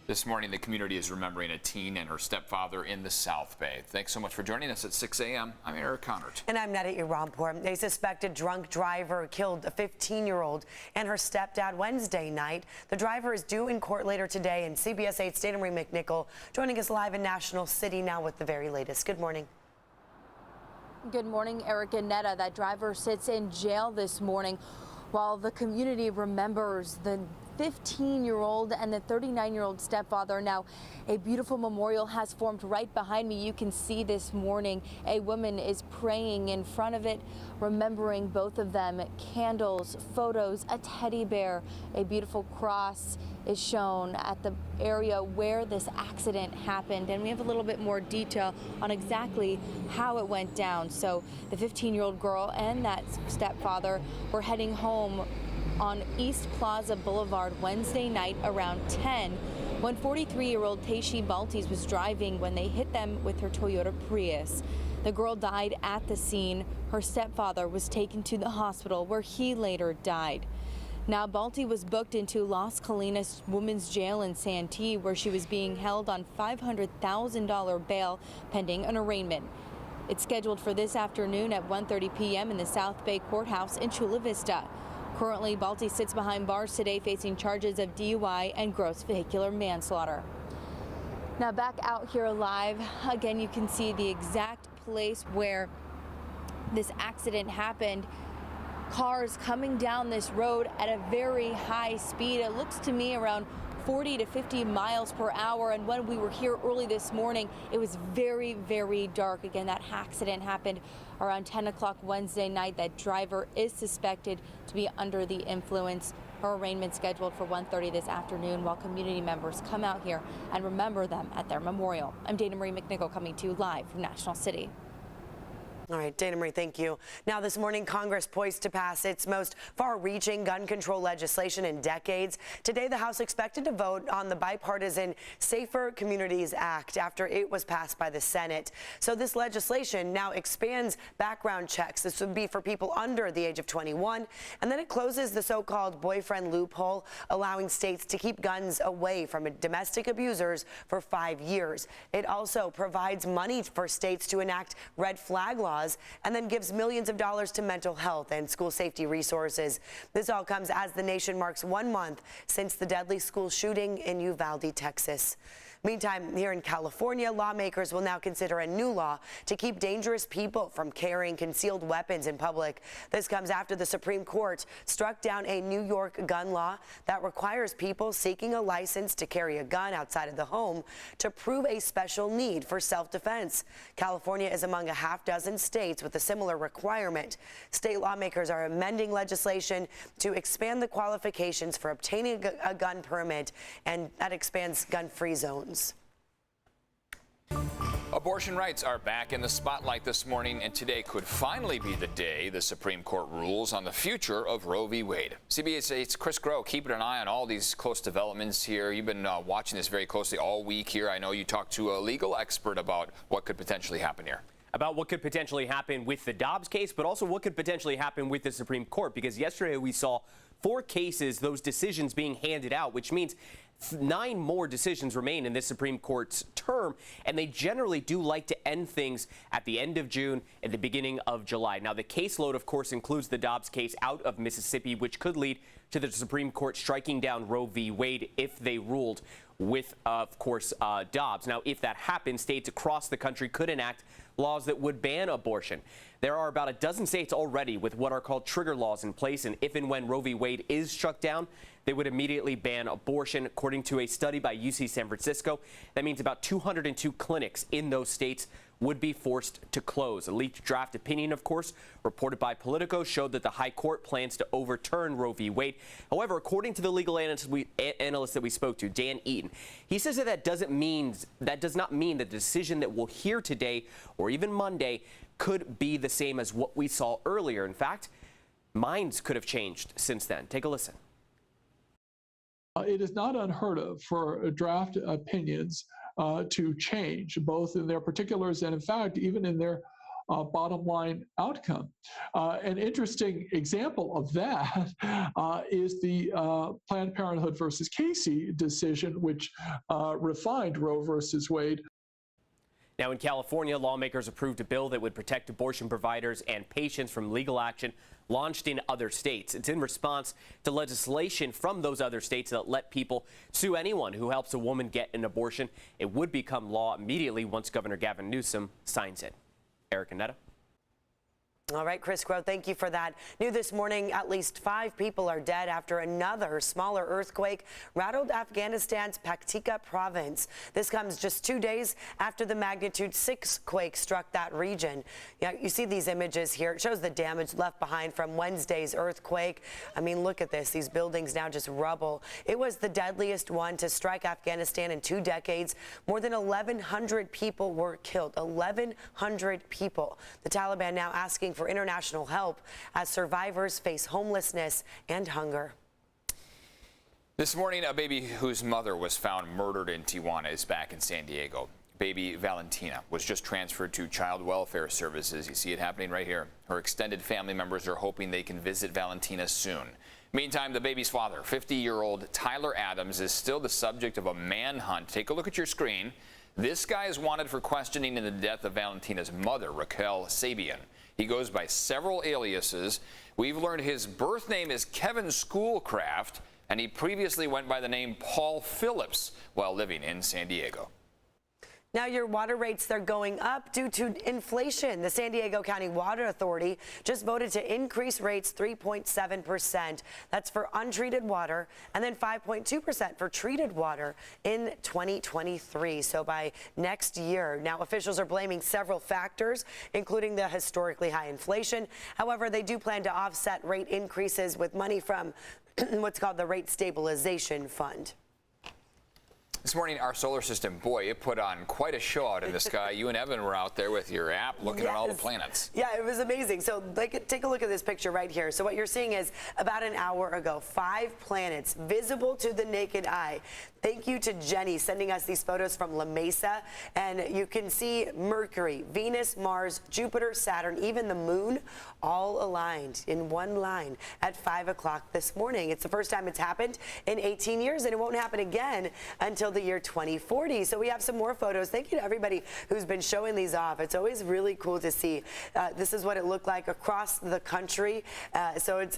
This morning, the community is remembering a teen and her stepfather in the South Bay. Thanks so much for joining us at 6 a.m. I'm Eric Connert. And I'm Netta Irampur. A suspected drunk driver killed a 15-year-old and her stepdad Wednesday night. The driver is due in court later today, and CBS 8's Dana Marie McNichol joining us live in National City now with the very latest. Good morning. Good morning, Eric and Netta. That driver sits in jail this morning while the community remembers the 15-year-old and the 39-year-old stepfather. Now, a beautiful memorial has formed right behind me. You can see this morning a woman is praying in front of it, remembering both of them. Candles, photos, a teddy bear, a beautiful cross is shown at the area where this accident happened. And we have a little bit more detail on exactly how it went down. So the 15-year-old girl and that stepfather were heading home on East Plaza Boulevard Wednesday night around 10 when 43-year-old Taishi Baltes was driving when they hit them with her Toyota Prius. The girl died at the scene. Her stepfather was taken to the hospital where he later died. Now, Balti was booked into Las Colinas Women's Jail in Santee, where she was being held on $500,000 bail pending an arraignment. It's scheduled for this afternoon at 1:30 p.m. in the South Bay Courthouse in Chula Vista. Currently, Balti sits behind bars today facing charges of DUI and gross vehicular manslaughter. Now back out here live, again, you can see the exact place where this accident happened. Cars coming down this road at a very high speed. It looks to me around 40 to 50 miles per hour. And when we were here early this morning, it was very, very dark. Again, that accident happened around 10 o'clock Wednesday night. That driver is suspected to be under the influence. Her arraignment scheduled for 1:30 this afternoon while community members come out here and remember them at their memorial. I'm Dana Marie McNichol coming to you live from National City. All right, Dana Marie, thank you. Now this morning, Congress poised to pass its most far-reaching gun control legislation in decades. Today, the House expected to vote on the bipartisan Safer Communities Act after it was passed by the Senate. So this legislation now expands background checks. This would be for people under the age of 21. And then it closes the so-called boyfriend loophole, allowing states to keep guns away from domestic abusers for 5 years. It also provides money for states to enact red flag laws and then gives millions of dollars to mental health and school safety resources. This all comes as the nation marks 1 month since the deadly school shooting in Uvalde, Texas. Meantime, here in California, lawmakers will now consider a new law to keep dangerous people from carrying concealed weapons in public. This comes after the Supreme Court struck down a New York gun law that requires people seeking a license to carry a gun outside of the home to prove a special need for self-defense. California is among a half-dozen states with a similar requirement. State lawmakers are amending legislation to expand the qualifications for obtaining a gun permit, and that expands gun-free zones. Abortion rights are back in the spotlight this morning, and today could finally be the day the Supreme Court rules on the future of Roe v. Wade. CBS 8's Chris Groh keeping an eye on all these close developments here. You've been watching this very closely all week here. I know you talked to a legal expert about what could potentially happen here. About what could potentially happen with the Dobbs case, but also what could potentially happen with the Supreme Court, because yesterday we saw 4 cases, those decisions being handed out, which means 9 more decisions remain in this Supreme Court's term, and they generally do like to end things at the end of June and the beginning of July. Now, the caseload, of course, includes the Dobbs case out of Mississippi, which could lead to the Supreme Court striking down Roe v. Wade if they ruled with, of course, Dobbs. Now, if that happens, states across the country could enact laws that would ban abortion. There are about a dozen states already with what are called trigger laws in place, and if and when Roe v. Wade is struck down, they would immediately ban abortion. According to a study by UC San Francisco, that means about 202 clinics in those states would be forced to close. A leaked draft opinion, of course, reported by Politico, showed that the High Court plans to overturn Roe v. Wade. However, according to the legal analyst that we spoke to, Dan Eaton, he says that does not mean that the decision that we'll hear today or even Monday could be the same as what we saw earlier. In fact, minds could have changed since then. Take a listen. It is not unheard of for draft opinions to change, both in their particulars and, in fact, even in their bottom line outcome. An interesting example of that is the Planned Parenthood versus Casey decision, which refined Roe versus Wade. Now, in California, lawmakers approved a bill that would protect abortion providers and patients from legal action launched in other states. It's in response to legislation from those other states that let people sue anyone who helps a woman get an abortion. It would become law immediately once Governor Gavin Newsom signs it. Eric and Netta. All right, Chris Crow, thank you for that. New this morning, at least 5 people are dead after another smaller earthquake rattled Afghanistan's Paktika province. This comes just 2 days after the magnitude 6 quake struck that region. Yeah, you see these images here. It shows the damage left behind from Wednesday's earthquake. I mean, look at this. These buildings now just rubble. It was the deadliest one to strike Afghanistan in 2 decades. More than 1,100 people were killed. 1,100 people. The Taliban now asking for international help as survivors face homelessness and hunger. This morning, a baby whose mother was found murdered in Tijuana is back in San Diego. Baby Valentina was just transferred to Child Welfare Services. You see it happening right here. Her extended family members are hoping they can visit Valentina soon. Meantime, the baby's father, 50-year-old Tyler Adams, is still the subject of a manhunt. Take a look at your screen. This guy is wanted for questioning in the death of Valentina's mother, Raquel Sabian. He goes by several aliases. We've learned his birth name is Kevin Schoolcraft, and he previously went by the name Paul Phillips while living in San Diego. Now your water rates, they're going up due to inflation. The San Diego County Water Authority just voted to increase rates 3.7%. That's for untreated water, and then 5.2% for treated water in 2023. So by next year. Now officials are blaming several factors, including the historically high inflation. However, they do plan to offset rate increases with money from what's called the Rate Stabilization Fund. This morning, our solar system, boy, it put on quite a show out in the sky. You and Evan were out there with your app looking at all the planets. Yeah, it was amazing. So take a look at this picture right here. So what you're seeing is about an hour ago, 5 planets visible to the naked eye. Thank you to Jenny sending us these photos from La Mesa. And you can see Mercury, Venus, Mars, Jupiter, Saturn, even the moon, all aligned in one line at 5 o'clock this morning. It's the first time it's happened in 18 years, and it won't happen again until the year 2040. So we have some more photos. Thank you to everybody who's been showing these off. It's always really cool to see. This is what it looked like across the country. So it's,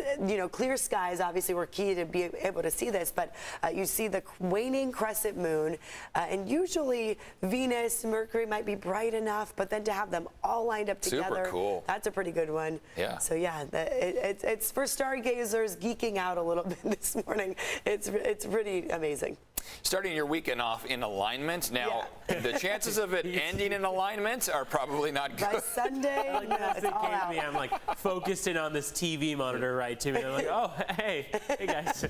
clear skies obviously were key to be able to see this, but you see the waning crescent moon, and usually Venus, Mercury might be bright enough, but then to have them all lined up together, super cool. That's a pretty good one. Yeah. So yeah, it's for stargazers geeking out a little bit this morning. It's pretty amazing. Starting your weekend off in alignment. Now, the chances of it ending in alignment are probably not good. By Sunday, As it came to me, I'm like focused in on this TV monitor right to me. I'm like, oh, hey guys.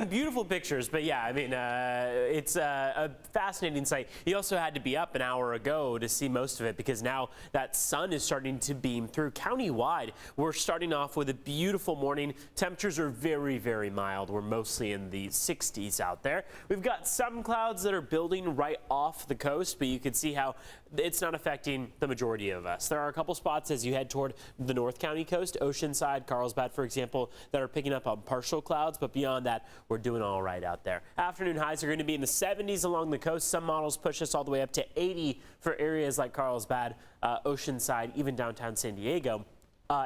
Beautiful pictures, but yeah, it's a fascinating sight. You also had to be up an hour ago to see most of it because now that sun is starting to beam through. Countywide, we're starting off with a beautiful morning. Temperatures are very, very mild. We're mostly in the 60s out there. We've got some clouds that are building right off the coast, but you can see how it's not affecting the majority of us. There are a couple spots as you head toward the North County coast, Oceanside, Carlsbad, for example, that are picking up on partial clouds, but beyond that, we're doing all right out there. Afternoon highs are going to be in the 70s along the coast. Some models push us all the way up to 80 for areas like Carlsbad, Oceanside, even downtown San Diego.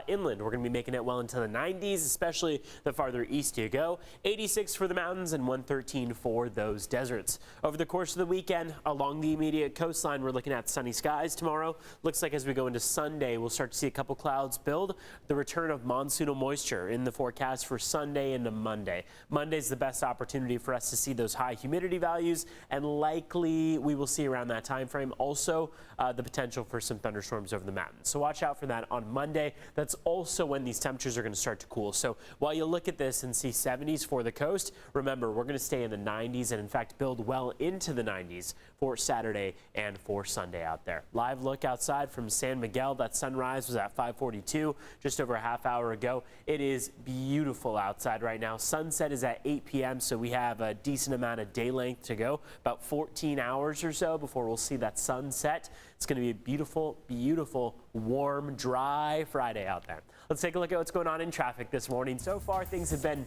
Inland, we're going to be making it well into the 90s, especially the farther east you go. 86 for the mountains and 113 for those deserts. Over the course of the weekend, along the immediate coastline, we're looking at sunny skies tomorrow. Looks like as we go into Sunday, we'll start to see a couple clouds build. The return of monsoonal moisture in the forecast for Sunday into Monday. Monday's the best opportunity for us to see those high humidity values, and likely we will see around that time frame also the potential for some thunderstorms over the mountains. So watch out for that on Monday. that's also when these temperatures are going to start to cool. So while you look at this and see 70s for the coast, remember, we're going to stay in the 90s and in fact build well into the 90s for Saturday and for Sunday out there. Live look outside from San Miguel. That sunrise was at 5:42 just over a half hour ago. It is beautiful outside right now. Sunset is at 8 p.m. so we have a decent amount of day length to go, about 14 hours or so before we'll see that sunset. It's going to be a beautiful, beautiful, warm, dry Friday out there. Let's take a look at what's going on in traffic this morning. So far, things have been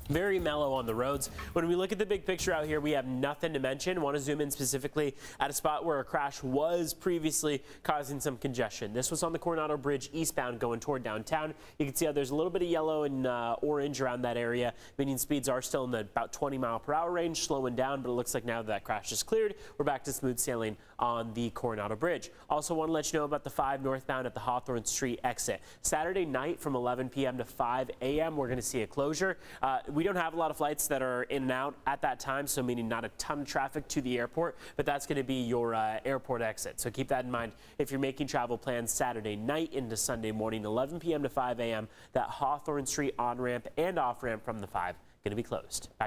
very mellow on the roads. When we look at the big picture out here, we have nothing to mention. Want to zoom in specifically at a spot where a crash was previously causing some congestion. This was on the Coronado Bridge eastbound going toward downtown. You can see how there's a little bit of yellow and orange around that area, meaning speeds are still in the about 20-mile-per-hour range, slowing down, but it looks like now that crash is cleared, we're back to smooth sailing on the Coronado Bridge. Also want to let you know about the 5 northbound at the Hawthorne Street exit. Saturday night from 11 p.m. to 5 a.m. we're going to see a closure. We don't have a lot of flights that are in and out at that time, so meaning not a ton of traffic to the airport, but that's going to be your airport exit. So keep that in mind if you're making travel plans Saturday night into Sunday morning, 11 p.m. to 5 a.m. That Hawthorne Street on-ramp and off-ramp from the 5 going to be closed. Back